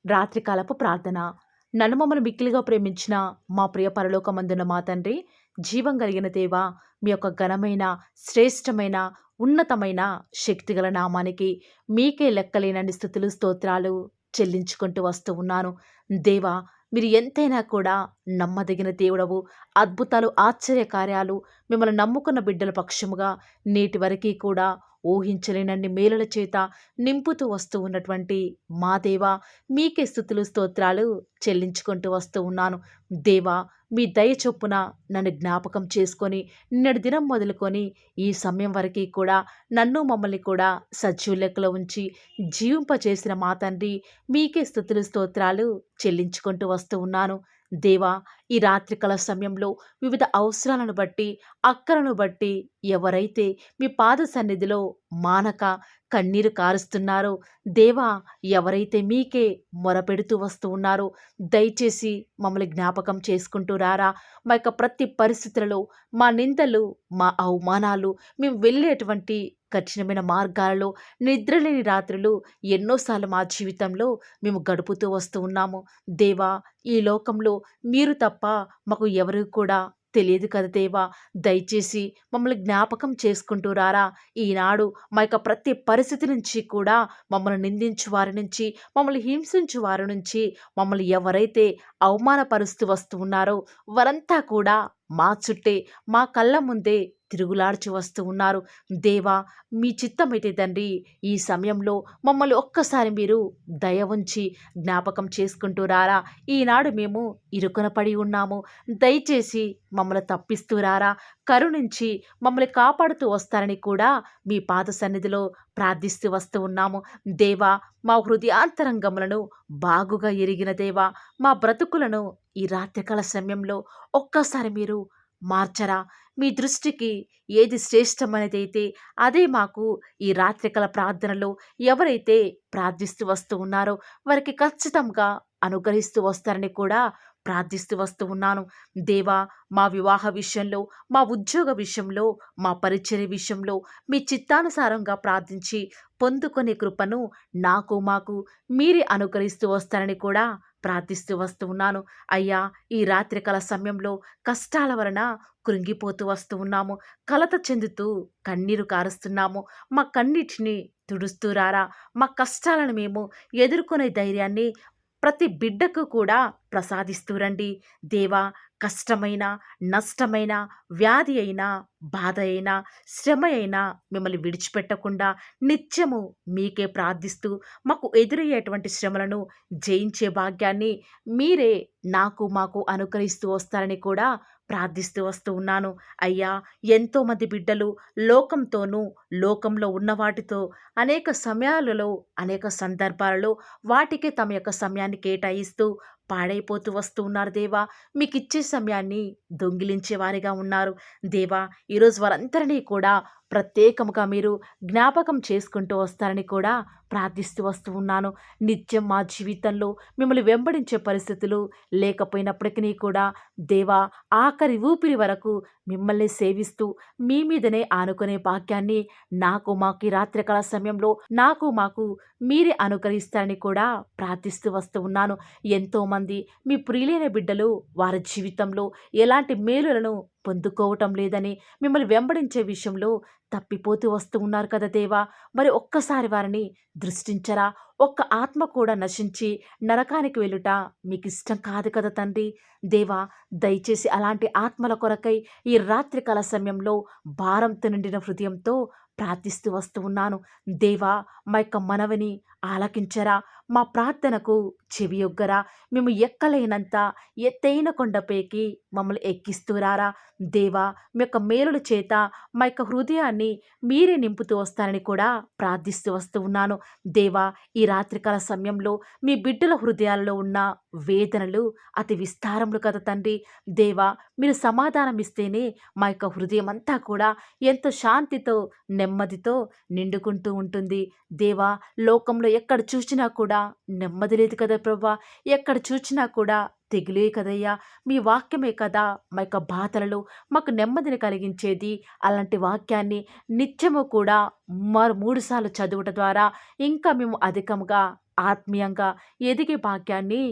రాత్రికాలపు ప్రార్థన. నన్ను మమ్మల్ని మిక్కిలిగా ప్రేమించిన మా ప్రియ పరలోకమందున్న మా తండ్రి, జీవం కలిగిన దేవా, మీ యొక్క ఘనమైన, శ్రేష్టమైన, ఉన్నతమైన శక్తిగల నామానికి మీకే లెక్కలేనన్ని స్థుతులు, స్తోత్రాలు చెల్లించుకుంటూ వస్తూ ఉన్నాను. దేవా, మీరు ఎంతైనా కూడా నమ్మదగిన దేవుడవు. అద్భుతాలు, ఆశ్చర్య కార్యాలు మిమ్మల్ని నమ్ముకున్న బిడ్డల పక్షముగా నేటి వరకి కూడా ఊహించలేనన్ని మేలుల చేత నింపుతూ వస్తూ ఉన్నటువంటి మా దేవా, మీకే స్థుతులు, స్తోత్రాలు చెల్లించుకుంటూ వస్తూ ఉన్నాను. దేవా, మీ దయ చొప్పున నన్ను జ్ఞాపకం చేసుకొని నిన్నటి దినం మొదలుకొని ఈ సమయం వరకు కూడా నన్ను మమ్మల్ని కూడా సజీవ లెక్కలో ఉంచి జీవింపచేసిన మా తండ్రి, మీకే స్థుతులు, స్తోత్రాలు చెల్లించుకుంటూ వస్తూ ఉన్నాను. దేవా, ఈ రాత్రికాల సమయంలో వివిధ అవసరాలను బట్టి, అక్కరను బట్టి ఎవరైతే మీ పాద సన్నిధిలో మానక కన్నీరు కారుస్తున్నారో, దేవా, ఎవరైతే మీకే మొరపెడుతూ వస్తూ ఉన్నారో, దయచేసి మమ్మల్ని జ్ఞాపకం చేసుకుంటూ రారా. మా యొక్క ప్రతి పరిస్థితులలో మా నిందలు, మా అవమానాలు, మేము వెళ్ళేటువంటి కఠినమైన మార్గాలలో నిద్రలేని రాత్రులు ఎన్నోసార్లు మా జీవితంలో మేము గడుపుతూ వస్తూ ఉన్నాము. దేవా, ఈ లోకంలో మీరు తప్ప మాకు ఎవరు కూడా తెలియదు కదా దేవా. దయచేసి మమ్మల్ని జ్ఞాపకం చేసుకుంటూ రారా. ఈనాడు మా యొక్క ప్రతి పరిస్థితి నుంచి కూడా మమ్మల్ని నిందించు వారి నుంచి, మమ్మల్ని హింసించు వారి నుంచి, మమ్మల్ని ఎవరైతే అవమానపరుస్తూ వస్తూ ఉన్నారో వారంతా కూడా మా చుట్టే, మా కళ్ళ ముందే తిరుగులాడుచు వస్తూ ఉన్నారు. దేవా, మీ చిత్తమైతే తండ్రి, ఈ సమయంలో మమ్మల్ని ఒక్కసారి మీరు దయ ఉంచి జ్ఞాపకం చేసుకుంటూ రారా. ఈనాడు మేము ఇరుకున పడి ఉన్నాము. దయచేసి మమ్మల్ని తప్పిస్తూ రారా. కరుణించి మమ్మల్ని కాపాడుతూ వస్తారని కూడా మీ పాద సన్నిధిలో ప్రార్థిస్తూ వస్తూ ఉన్నాము. దేవా, మా హృదయాంతరంగములను బాగుగా ఎరిగిన దేవా, మా బ్రతుకులను ఈ రాత్రికాల సమయంలో ఒక్కసారి మీరు మార్చరా. మీ దృష్టికి ఏది శ్రేష్టమైనదైతే అదే మాకు ఈ రాత్రికాల ప్రార్థనలో ఎవరైతే ప్రార్థిస్తూ వస్తూ ఉన్నారో వారికి ఖచ్చితంగా అనుగ్రహిస్తూ వస్తారని కూడా ప్రార్థిస్తూ వస్తూ ఉన్నాను. దేవా, మా వివాహ విషయంలో, మా ఉద్యోగ విషయంలో, మా పరిచర్య విషయంలో మీ చిత్తానుసారంగా ప్రార్థించి పొందుకునే కృపను మాకు మీరే అనుగ్రహిస్తూ వస్తారని కూడా ప్రార్థిస్తూ వస్తూ ఉన్నాను. అయ్యా, ఈ రాత్రికాల సమయంలో కష్టాల వలన కృంగిపోతూ వస్తూ ఉన్నాము. కలత చెందుతూ కన్నీరు కారుస్తున్నాము. మా కన్నిటిని తుడుస్తూ రారా. మా కష్టాలను మేము ఎదుర్కొనే ధైర్యాన్ని ప్రతి బిడ్డకు కూడా ప్రసాదిస్తూ రండి. దేవా, కష్టమైన, నష్టమైన, వ్యాధి అయినా, బాధ అయినా, శ్రమ అయినా మిమ్మల్ని విడిచిపెట్టకుండా నిత్యము మీకే ప్రార్థిస్తూ మాకు ఎదురయ్యేటువంటి శ్రమలను జయించే భాగ్యాన్ని మీరే మాకు అనుగ్రహిస్తూ వస్తారని కూడా ప్రార్థిస్తూ వస్తూ ఉన్నాను. అయ్యా, ఎంతోమంది బిడ్డలు లోకంతోనూ, లోకంలో ఉన్న వాటితో అనేక సమయాలలో, అనేక సందర్భాలలో వాటికి తమ యొక్క సమయాన్ని కేటాయిస్తూ పాడైపోతూ వస్తూ ఉన్నారు దేవా. మీకు ఇచ్చే సమయాన్ని దొంగిలించే వారిగా ఉన్నారు దేవా. ఈరోజు వారందరినీ కూడా ప్రత్యేకముగా మీరు జ్ఞాపకం చేసుకుంటూ వస్తారని కూడా ప్రార్థిస్తూ వస్తూ ఉన్నాను. నిత్యం మా జీవితంలో మిమ్మల్ని వెంబడించే పరిస్థితులు లేకపోయినప్పటికీ కూడా దేవా, ఆఖరి ఊపిరి వరకు మిమ్మల్ని సేవిస్తూ మీ మీదనే ఆనుకునే భాగ్యాన్ని మాకు ఈ రాత్రికాల సమయంలో మాకు మీరే అనుగ్రహిస్తారని కూడా ప్రార్థిస్తూ వస్తూ ఉన్నాను. ఎంతోమంది మీ ప్రియులైన బిడ్డలు వారి జీవితంలో ఎలాంటి మేలులను పొందుకోవటం లేదని మిమ్మల్ని వెంబడించే విషయంలో తప్పిపోతూ వస్తూ ఉన్నారు కదా దేవా. మరి ఒక్కసారి వారిని దృష్టించరా. ఒక్క ఆత్మ కూడా నశించి నరకానికి వెళ్ళుట మీకు ఇష్టం కాదు కదా తండ్రి. దేవా, దయచేసి అలాంటి ఆత్మల కొరకై ఈ రాత్రికాల సమయంలో భారంతో నిండిన హృదయంతో ప్రార్థిస్తూ వస్తూ ఉన్నాను. దేవా, మా యొక్క మనవిని ఆలకించరా. మా ప్రార్థనకు చెవియొగ్గరా. మేము ఎక్కలేనంత ఎత్తైన కొండపైకి మమ్మల్ని ఎక్కిస్తూ రారా. దేవా, మీ యొక్క మేలుల చేత మా యొక్క హృదయాన్ని మీరే నింపుతూ వస్తారని కూడా ప్రార్థిస్తూ వస్తూ ఉన్నాను. దేవా, ఈ రాత్రికాల సమయంలో మీ బిడ్డల హృదయాలలో ఉన్న వేదనలు అతి విస్తారములు కదా తండ్రి. దేవా, మీరు సమాధానం ఇస్తేనే మా యొక్క హృదయం అంతా కూడా ఎంతో శాంతితో, నెమ్మదితో నిండుకుంటూ ఉంటుంది. దేవా, లోకంలో ఎక్కడ చూసినా కూడా నెమ్మది లేదు కదా ప్రభా. ఎక్కడ చూసినా కూడా తెగులే కదయ్యా. మీ వాక్యమే కదా మా యొక్క బాధలలో మాకు నెమ్మదిని కలిగించేది. అలాంటి వాక్యాన్ని నిత్యము కూడా 3 సార్లు చదువుట ద్వారా ఇంకా మేము అధికముగా ఆత్మీయంగా ఎదిగే భాగ్యాన్ని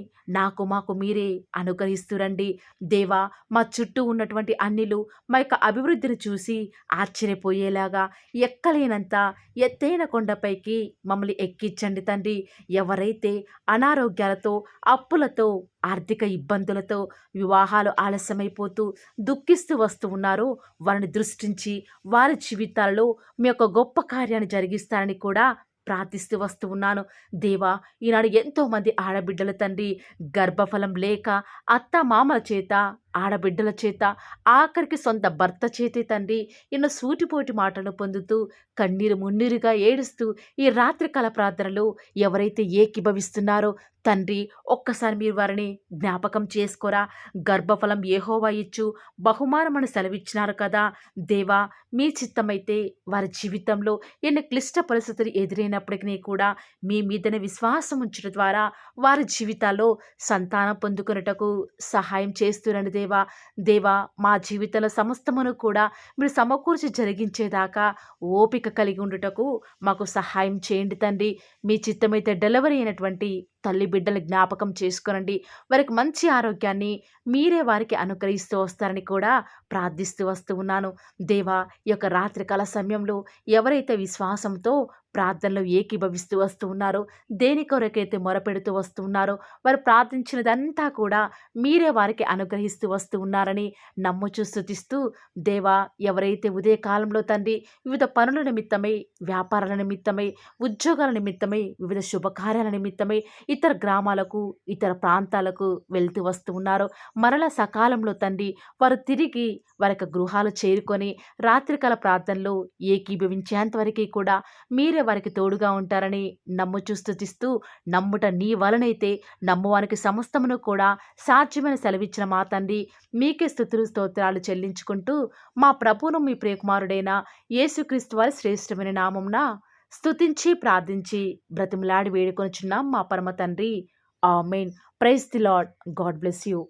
మాకు మీరే అనుగ్రహిస్తురండి. దేవా, మా చుట్టూ ఉన్నటువంటి అన్యులు మా యొక్క అభివృద్ధిని చూసి ఆశ్చర్యపోయేలాగా ఎక్కలేనంత ఎత్తైన కొండపైకి మమ్మల్ని ఎక్కించండి తండ్రి. ఎవరైతే అనారోగ్యాలతో, అప్పులతో, ఆర్థిక ఇబ్బందులతో, వివాహాలు ఆలస్యమైపోతూ దుఃఖిస్తూ వస్తూ ఉన్నారో వారిని దృష్టించి వారి జీవితాలలో మీ యొక్క గొప్ప కార్యాన్ని జరిగిస్తారని కూడా ప్రార్థిస్తూ వస్తూ ఉన్నాను. దేవా, ఈనాడు ఎంతోమంది ఆడబిడ్డల తండ్రి గర్భఫలం లేక అత్తమామల చేత, ఆడబిడ్డల చేత, ఆఖరికి సొంత భర్త చేతే తండ్రి ఎన్నో సూటిపోటి మాటలను పొందుతూ కన్నీరు మున్నీరుగా ఏడుస్తూ ఈ రాత్రికాల ప్రార్థనలో ఎవరైతే ఏకీభవిస్తున్నారో తండ్రి, ఒక్కసారి మీరు వారిని జ్ఞాపకం చేసుకోరా. గర్భఫలం యెహోవా ఇచ్చు బహుమానమని సెలవిచ్చినారు కదా దేవా. మీ చిత్తమైతే వారి జీవితంలో ఎన్ని క్లిష్ట పరిస్థితులు ఎదురైనప్పటికీ కూడా మీ మీదనే విశ్వాసం ఉంచడం ద్వారా వారి జీవితాల్లో సంతానం పొందుకొనుటకు సహాయం చేస్తురండి దేవా. దేవా, మా జీవితంలో సమస్తమును కూడా మీరు సమకూర్చి జరిగించేదాకా ఓపిక కలిగి ఉండుటకు మాకు సహాయం చేయండి తండ్రి. మీ చిత్తమైతే డెలివరీ అయినటువంటి తల్లి బిడ్డలు జ్ఞాపకం చేసుకోనండి. వారికి మంచి ఆరోగ్యాన్ని మీరే వారికి అనుగ్రహిస్తూ వస్తారని కూడా ప్రార్థిస్తూ వస్తూ ఉన్నాను. దేవా, ఈ యొక్క రాత్రికాల సమయంలో ఎవరైతే విశ్వాసంతో ప్రార్థనలో ఏకీభవిస్తూ వస్తూ ఉన్నారో, దేని కొరకైతే మొరపెడుతూ వస్తూ ఉన్నారో, వారు ప్రార్థించినదంతా కూడా మీరే వారికి అనుగ్రహిస్తూ వస్తూ ఉన్నారని నమ్ముచూ స్తుతిస్తూ, దేవా, ఎవరైతే ఉదయకాలంలో తండ్రి వివిధ పనుల నిమిత్తమై, వ్యాపారాల నిమిత్తమై, ఉద్యోగాల నిమిత్తమై, వివిధ శుభకార్యాల నిమిత్తమై ఇతర గ్రామాలకు, ఇతర ప్రాంతాలకు వెళ్తూ వస్తూ ఉన్నారు. మరలా సకాలంలో తండ్రి వారు తిరిగి వారి యొక్క గృహాలు చేరుకొని రాత్రికాల ప్రార్థనలో ఏకీభవించేంతవరకు కూడా మీరే వారికి తోడుగా ఉంటారని నమ్ముచూ స్తుతిస్తూ, నమ్ముట నీ వలనైతే నమ్మువానికి సమస్తమును కూడా సాధ్యమైన సెలవిచ్చిన మా తండ్రి, మీకే స్తుతులు స్తోత్రాలు చెల్లించుకుంటూ మా ప్రభువును మీ ప్రియకుమారుడైన యేసుక్రీస్తు వారి శ్రేష్టమైన నామమున స్తుతించి ప్రార్థించి బ్రతిమలాడి వేడుకొనుచున్నాం మా పరమ తండ్రి. Amen. Praise the lord. God bless you.